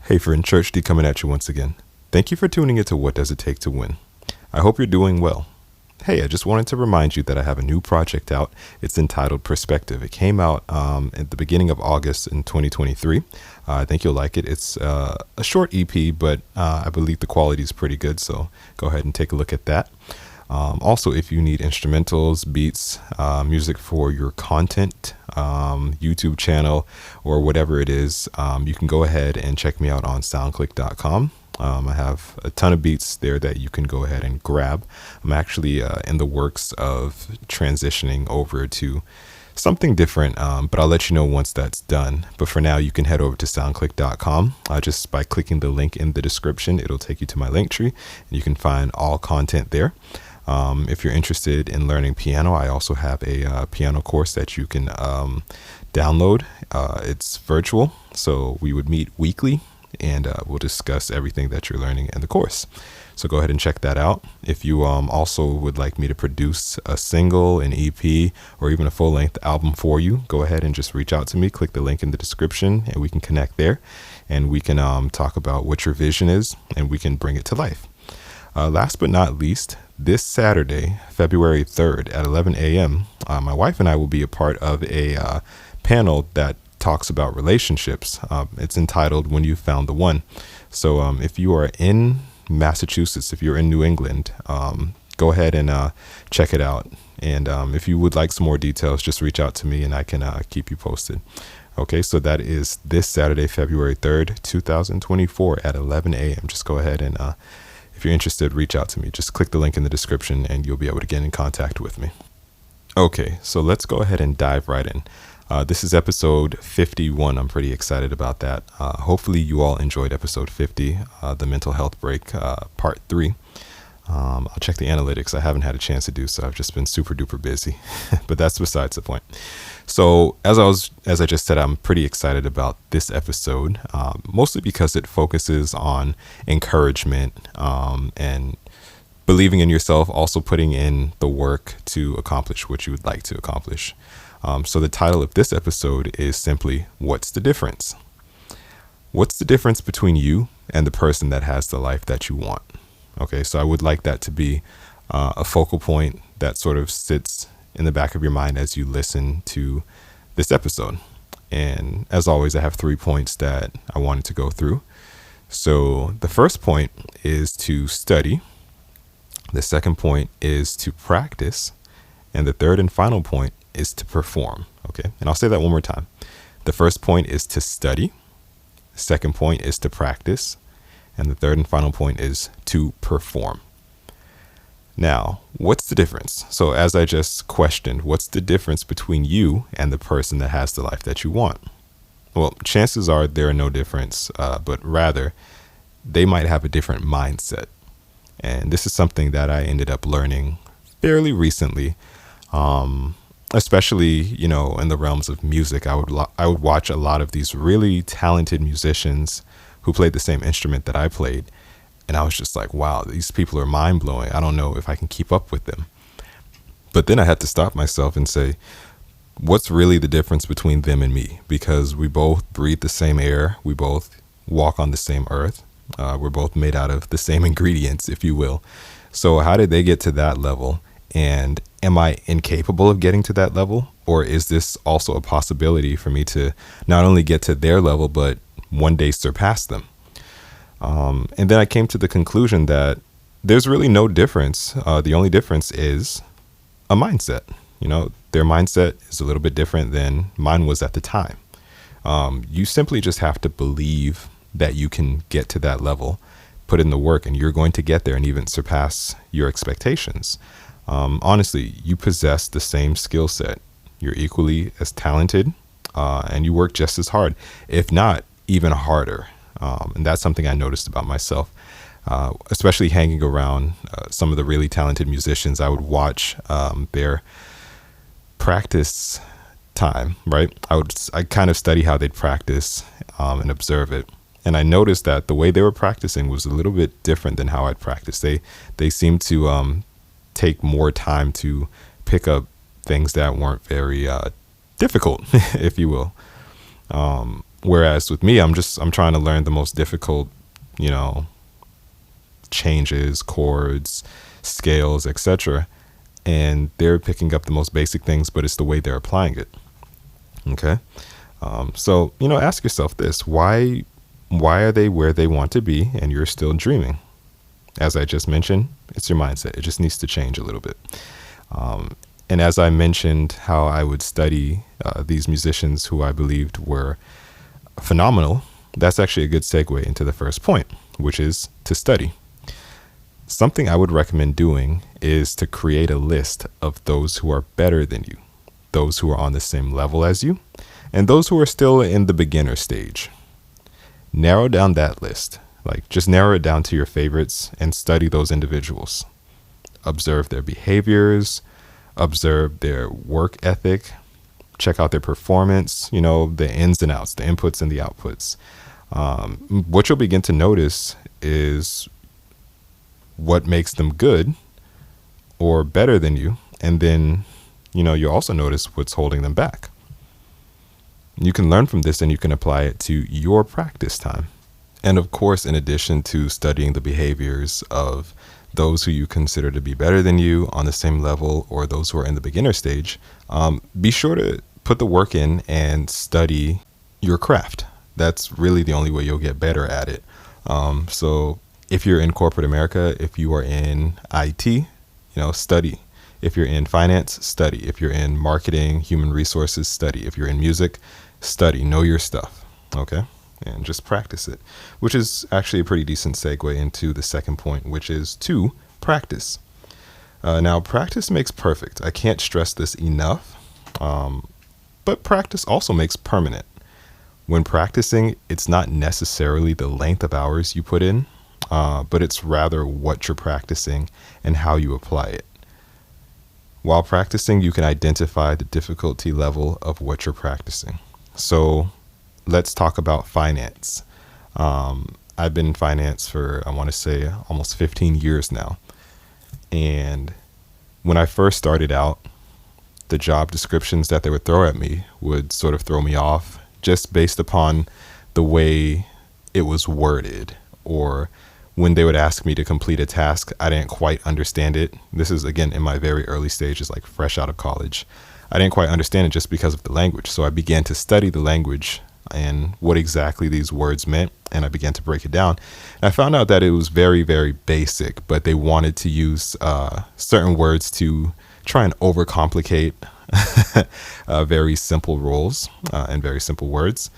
Hey friend, Church D coming at you once again. Thank you for tuning into What Does It Take to Win. I hope you're doing well. Hey, I just wanted to remind you that I have a new project out. It's entitled Perspective. It came out at the beginning of August in 2023. I think you'll like it. It's a short EP, but I believe the quality is pretty good, so go ahead and take a look at that. Also, if you need instrumentals, beats, music for your content, YouTube channel, or whatever it is, you can go ahead and check me out on soundclick.com. I have a ton of beats there that you can go ahead and grab. I'm actually in the works of transitioning over to something different, but I'll let you know once that's done. But for now, you can head over to soundclick.com. Just by clicking the link in the description, it'll take you to my link tree, and you can find all content there. If you're interested in learning piano, I also have a piano course that you can download. It's virtual, so we would meet weekly, and we'll discuss everything that you're learning in the course. So go ahead and check that out. If you also would like me to produce a single, an EP, or even a full-length album for you, go ahead and just reach out to me. Click the link in the description, and we can connect there, and we can talk about what your vision is, and we can bring it to life. Last but not least, this Saturday, February 3rd at 11 a.m., my wife and I will be a part of a panel that talks about relationships. It's entitled When You Found the One. So if you are in Massachusetts, if you're in New England, go ahead and check it out. And if you would like some more details, just reach out to me and I can keep you posted. Okay, so that is this Saturday, February 3rd, 2024 at 11 a.m. Just go ahead and if you're interested, reach out to me. Just click the link in the description and you'll be able to get in contact with me. Okay, so let's go ahead and dive right in. This is episode 51. I'm pretty excited about that. Hopefully you all enjoyed episode 50, the mental health break, part 3. I'll check the analytics. I haven't had a chance to do so. I've just been super duper busy, but that's besides the point. So as I just said, I'm pretty excited about this episode, mostly because it focuses on encouragement and believing in yourself, also putting in the work to accomplish what you would like to accomplish. So the title of this episode is simply, What's the Difference? What's the difference between you and the person that has the life that you want? Okay, so I would like that to be a focal point that sort of sits in the back of your mind as you listen to this episode. And as always, I have 3 points that I wanted to go through. So the first point is to study. The second point is to practice. And the third and final point is to perform. Okay, and I'll say that one more time. The first point is to study. The second point is to practice. And the third and final point is to perform. Now, what's the difference? So as I just questioned, what's the difference between you and the person that has the life that you want? Well, chances are there are no difference, but rather they might have a different mindset. And this is something that I ended up learning fairly recently, especially, in the realms of music. I would watch a lot of these really talented musicians who played the same instrument that I played. And I was just like, wow, these people are mind blowing. I don't know if I can keep up with them. But then I had to stop myself and say, what's really the difference between them and me? Because we both breathe the same air. We both walk on the same earth. We're both made out of the same ingredients, if you will. So how did they get to that level? And am I incapable of getting to that level? Or is this also a possibility for me to not only get to their level, but one day surpass them? And then I came to the conclusion that there's really no difference. The only difference is a mindset. Their mindset is a little bit different than mine was at the time. You simply just have to believe that you can get to that level, put in the work, and you're going to get there and even surpass your expectations. Honestly, you possess the same skill set. You're equally as talented, and you work just as hard, if not even harder. And that's something I noticed about myself, especially hanging around some of the really talented musicians. I would watch their practice time, right? I kind of study how they'd practice and observe it. And I noticed that the way they were practicing was a little bit different than how I'd practice. They seemed to take more time to pick up things that weren't very difficult, if you will. Whereas with me, I'm trying to learn the most difficult, you know, changes, chords, scales, etc. And they're picking up the most basic things, but it's the way they're applying it. Okay. So, you know, ask yourself this: why are they where they want to be and you're still dreaming? As I just mentioned, it's your mindset. It just needs to change a little bit. And as I mentioned, how I would study these musicians who I believed were phenomenal, that's actually a good segue into the first point, which is to study. Something I would recommend doing is to create a list of those who are better than you, those who are on the same level as you, and those who are still in the beginner stage. Narrow down that list. Like, just narrow it down to your favorites and study those individuals. Observe their behaviors, observe their work ethic, check out their performance, you know, the ins and outs, the inputs and the outputs. What you'll begin to notice is what makes them good or better than you. And then, you know, you'll also notice what's holding them back. You can learn from this and you can apply it to your practice time. And of course, in addition to studying the behaviors of those who you consider to be better than you on the same level, or those who are in the beginner stage, be sure to put the work in and study your craft. That's really the only way you'll get better at it. So if you're in corporate America, if you are in IT, you know, study. If you're in finance, study. If you're in marketing, human resources, study. If you're in music, study. Know your stuff. Okay. And just practice it, which is actually a pretty decent segue into the second point, which is to practice. Now, practice makes perfect. I can't stress this enough, but practice also makes permanent. When practicing, it's not necessarily the length of hours you put in, but it's rather what you're practicing and how you apply it. While practicing, you can identify the difficulty level of what you're practicing. So let's talk about finance. I've been in finance for, I want to say, almost 15 years now. And when I first started out, the job descriptions that they would throw at me would sort of throw me off just based upon the way it was worded, or when they would ask me to complete a task, I didn't quite understand it. This is, again, in my very early stages, like fresh out of college. I didn't quite understand it just because of the language. So I began to study the language and what exactly these words meant, and I began to break it down. And I found out that it was very, very basic, but they wanted to use certain words to try and overcomplicate very simple rules and very simple words.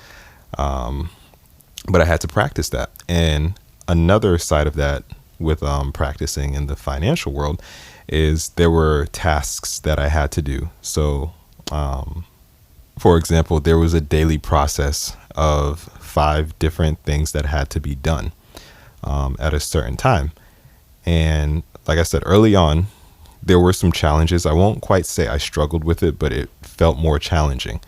But I had to practice that. And another side of that with practicing in the financial world is there were tasks that I had to do. So, for example, there was a daily process of 5 different things that had to be done at a certain time. And like I said, early on, there were some challenges. I won't quite say I struggled with it, but it felt more challenging.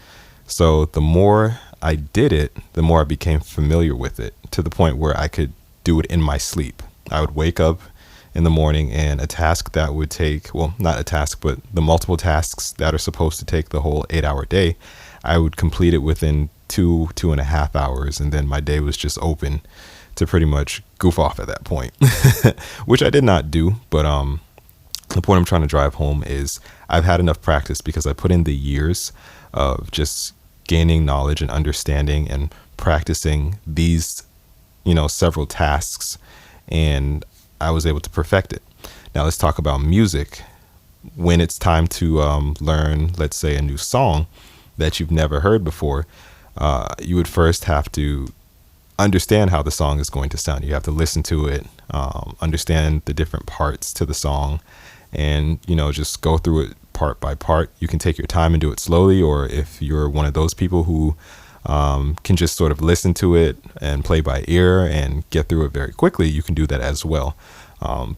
So the more I did it, the more I became familiar with it, to the point where I could do it in my sleep. I would wake up in the morning, and a task that would take, well, not a task, but the multiple tasks that are supposed to take the whole 8-hour day, I would complete it within 2.5 hours. And then my day was just open to pretty much goof off at that point, which I did not do. But the point I'm trying to drive home is I've had enough practice because I put in the years of just gaining knowledge and understanding and practicing these, you know, several tasks, and I was able to perfect it. Now let's talk about music. When it's time to learn, let's say, a new song that you've never heard before, you would first have to understand how the song is going to sound. You have to listen to it, understand the different parts to the song, and, you know, just go through it part by part. You can take your time and do it slowly, or if you're one of those people who can just sort of listen to it and play by ear and get through it very quickly, you can do that as well.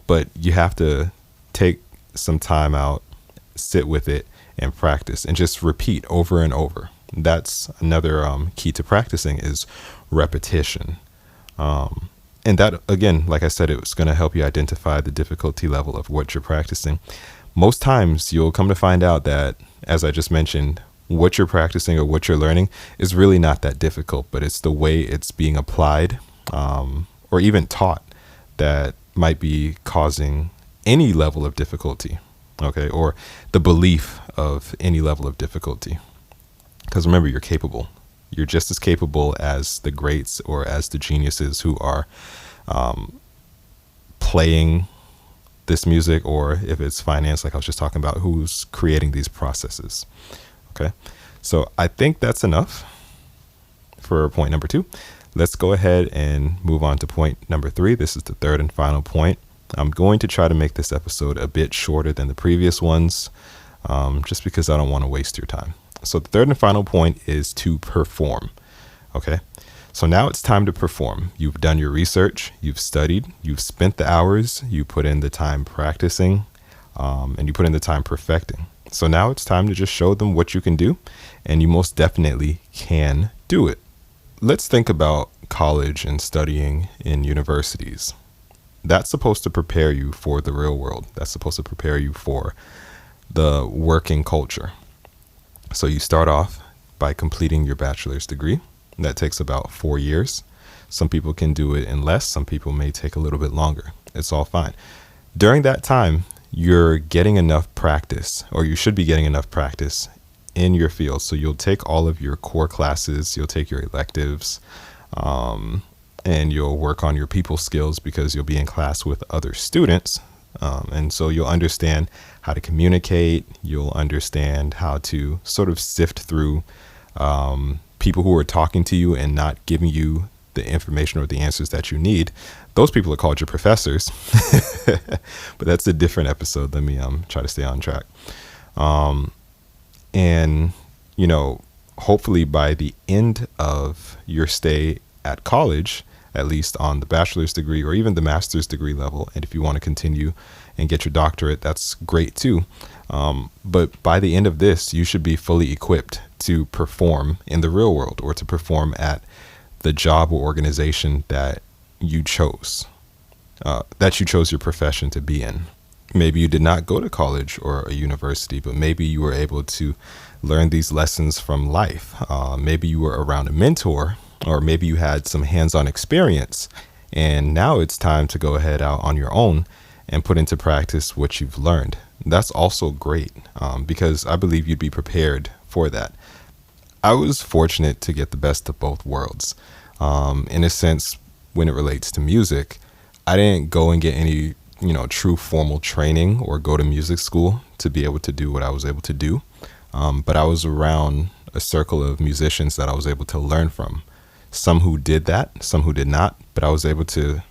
But you have to take some time out, sit with it, and practice, and just repeat over and over. That's another key to practicing, is repetition. And that, again, like I said, it was going to help you identify the difficulty level of what you're practicing. Most times you'll come to find out that, as I just mentioned, what you're practicing or what you're learning is really not that difficult, but it's the way it's being applied or even taught that might be causing any level of difficulty, okay, or the belief of any level of difficulty. Because remember, you're capable. You're just as capable as the greats or as the geniuses who are playing this music, or if it's finance, like I was just talking about, who's creating these processes. Okay, so I think that's enough for point number 2. Let's go ahead and move on to point number 3. This is the third and final point. I'm going to try to make this episode a bit shorter than the previous ones, just because I don't want to waste your time. So the third and final point is to perform. Okay, so now it's time to perform. You've done your research, you've studied, you've spent the hours, you put in the time practicing, and you put in the time perfecting. So now it's time to just show them what you can do, and you most definitely can do it. Let's think about college and studying in universities. That's supposed to prepare you for the real world. That's supposed to prepare you for the working culture. So you start off by completing your bachelor's degree. That takes about 4 years. Some people can do it in less. Some people may take a little bit longer. It's all fine. During that time, you're getting enough practice, or you should be getting enough practice in your field. So you'll take all of your core classes, you'll take your electives, and you'll work on your people skills because you'll be in class with other students. And so you'll understand how to communicate. You'll understand how to sort of sift through people who are talking to you and not giving you the information or the answers that you need. Those people are called your professors, but that's a different episode. Let me try to stay on track. And, you know, hopefully by the end of your stay at college, at least on the bachelor's degree or even the master's degree level, and if you want to continue and get your doctorate, that's great too. But by the end of this, you should be fully equipped to perform in the real world, or to perform at the job or organization that you chose your profession to be in. Maybe you did not go to college or a university, but maybe you were able to learn these lessons from life. Maybe you were around a mentor, or maybe you had some hands-on experience, and now it's time to go ahead out on your own and put into practice what you've learned. That's also great, because I believe you'd be prepared for that. I was fortunate to get the best of both worlds. In a sense, when it relates to music, I didn't go and get any, true formal training or go to music school to be able to do what I was able to do. But I was around a circle of musicians that I was able to learn from. Some who did that, some who did not, but I was able to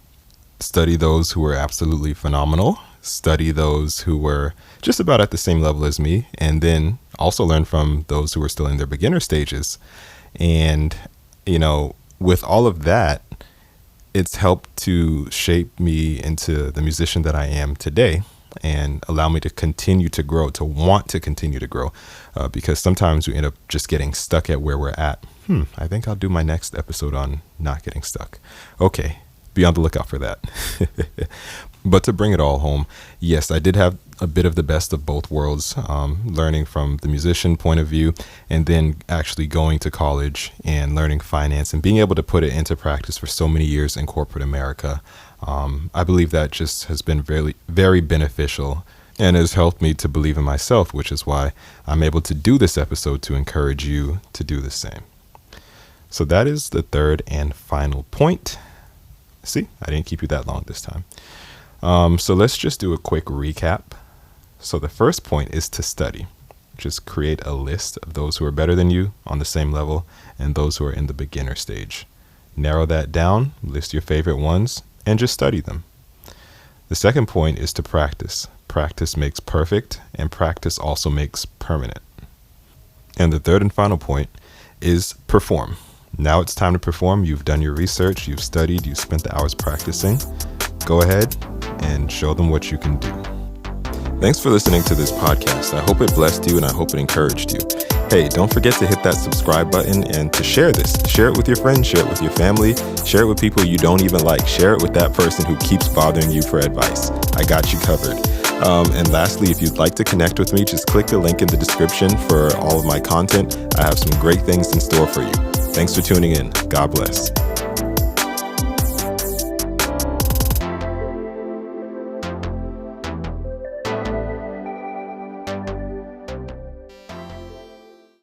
study those who were absolutely phenomenal, study those who were just about at the same level as me, and then also learn from those who were still in their beginner stages. And, with all of that, it's helped to shape me into the musician that I am today and allow me to continue to grow, to want to continue to grow, because sometimes we end up just getting stuck at where we're at. I think I'll do my next episode on not getting stuck. Okay, be on the lookout for that. But to bring it all home, yes, I did have a bit of the best of both worlds, learning from the musician point of view, and then actually going to college and learning finance and being able to put it into practice for so many years in corporate America. I believe that just has been very, very beneficial and has helped me to believe in myself, which is why I'm able to do this episode to encourage you to do the same. So that is the third and final point. See, I didn't keep you that long this time. So let's just do a quick recap. So the first point is to study. Just create a list of those who are better than you on the same level and those who are in the beginner stage. Narrow that down, list your favorite ones, and just study them. The second point is to practice. Practice makes perfect, and practice also makes permanent. And the third and final point is perform. Now it's time to perform. You've done your research, you've studied, you've spent the hours practicing. Go ahead and show them what you can do. Thanks for listening to this podcast. I hope it blessed you and I hope it encouraged you. Hey, don't forget to hit that subscribe button and to share this. Share it with your friends, share it with your family, share it with people you don't even like. Share it with that person who keeps bothering you for advice. I got you covered. And lastly, if you'd like to connect with me, just click the link in the description for all of my content. I have some great things in store for you. Thanks for tuning in. God bless.